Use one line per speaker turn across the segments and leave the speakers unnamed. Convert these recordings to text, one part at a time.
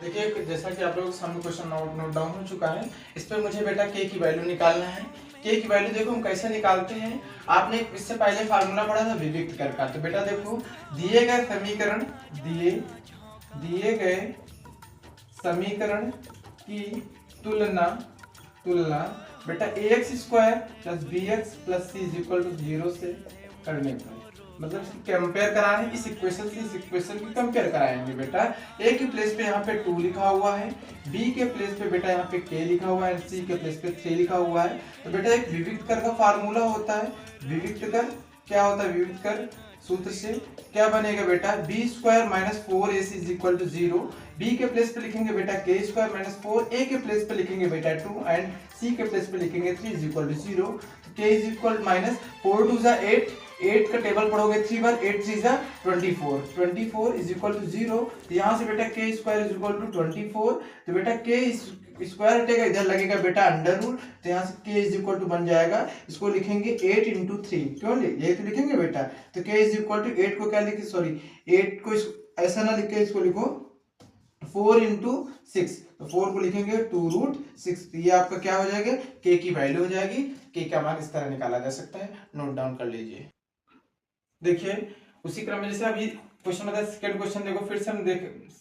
देखिए जैसा कि आप लोगों के सामने क्वेश्चन नोट डाउन हो चुका है। इस पर मुझे बेटा के की वैल्यू निकालना है। के की वैल्यू देखो हम कैसे निकालते हैं। आपने इससे पहले फार्मूला पढ़ा था विविक्त कर का। तो बेटा देखो दिए गए समीकरण दिए गए समीकरण की तुलना तुलना बेटा ax square plus B X plus C is equal to 0 से करने पर, मतलब कंपेयर कराने इस इक्वेशन से इस इक्वेशन की कंपेयर कराएंगे बेटा। ए के प्लेस पे यहाँ पे 2 लिखा हुआ है, बी के प्लेस पे बेटा यहाँ पे के लिखा हुआ है, सी के प्लेस पे 3 लिखा हुआ है। तो बेटा एक विविक्त कर का फार्मूला होता है। विविक्त कर क्या होता है? विविक्त कर सूत्र से क्या बनेगा बेटा? B square minus 4ac is equal to 0। B के प्लेस पे लिखेंगे बेटा के स्क्वायर माइनस 4, ए के प्लेस पे लिखेंगे बेटा 2 एंड सी के प्लेस पे लिखेंगे 3 इज इक्वल टू 0। के इज इक्वल माइनस 4 2 जा 8, 8 का टेबल पढ़ोगे 3 बार, 8 3 जा 24, 24 इज इक्वल टू 0। तो यहाँ से बेटा के स्क्वायर इज इक्वल टू 24। तो बेटा के स्क्वायर हटेगा, इधर लगेगा बेटा अंडर रूट। तो यहाँ से के इज इक्वल टू बन जाएगा, इसको लिखेंगे 8 इंटू 3, क्यों यही तो लिखेंगे बेटा। तो के इज इक्वल टू 8 को क्या लिखे, सॉरी 8 को ऐसा ना लिख के इसको लिखो 4 इंटू 6। तो 4 को लिखेंगे 2 रूट 6। तो ये आपका क्या हो जाएगा? के की वैल्यू हो जाएगी। के का मान इस तरह निकाला जा सकता है, नोट डाउन कर लीजिए। देखिए उसी क्रम में जैसे अभी क्वेश्चन आता है सेकंड क्वेश्चन, देखो फिर से हम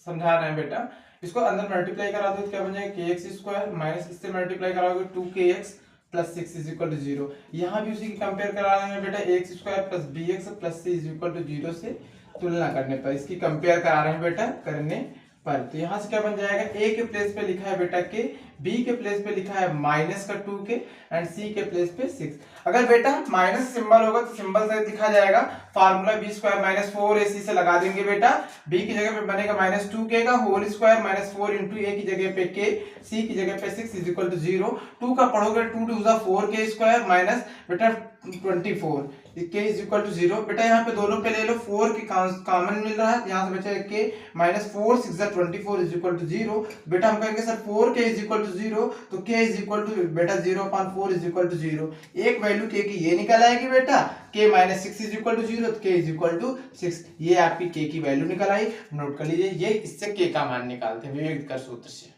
समझा रहे हैं बेटा। इसको अंदर मल्टीप्लाई करा दो तो क्या बन जाएगा? के एक्स स्क्वायर माइनस इससे मल्टीप्लाई कराओगे 2kx plus 6 is equal to 0। यहाँ भी उसी की कंपेयर करा रहे हैं बेटा, X square plus B X plus C is equal to 0 से तुलना करने पर, इसकी कंपेयर करा रहे हैं बेटा करने पर। तो यहाँ से क्या बन जाएगा? ए के प्लेस पे लिखा है बेटा के, बी के प्लेस पे लिखा है माइनस का 2k एंड सी के प्लेस पे 6। अगर बेटा माइनस सिंबल होगा तो सिंबल से दिखा जाएगा, formula B square minus 4ac से लगा देंगे बेटा। बी की जगह पे बनेगा माइनस 2k का होल स्क्वायर माइनस 4 इंटू ए की जगह पे k, सी की जगह पे 6 इज इक्वल टू 0। 2 का पढ़ोगे 2 2 जा 4k स्क्वायर माइनस बेटा 24 के इज इक्वल टू 0। बेटा यहाँ पे दोनों पे ले लो, 4 की कॉमन मिल रहा है, यहाँ से बचेगा के माइनस 4 6 जा 24 इज इक्वल टू 0। बेटा हम कहेंगे sir 4k is equal to 0, तो k इज इक्वल टू बेटा 0/4 इज इक्वल टू 0। एक वैल्यू k की ये निकल आएगी बेटा, k minus 6 is equal to 0, तो k इज इक्वल टू 6। ये आपकी k की वैल्यू निकल आई, नोट कर लीजिए। ये इससे k का मान निकालते हैं विवेक कर सूत्र से।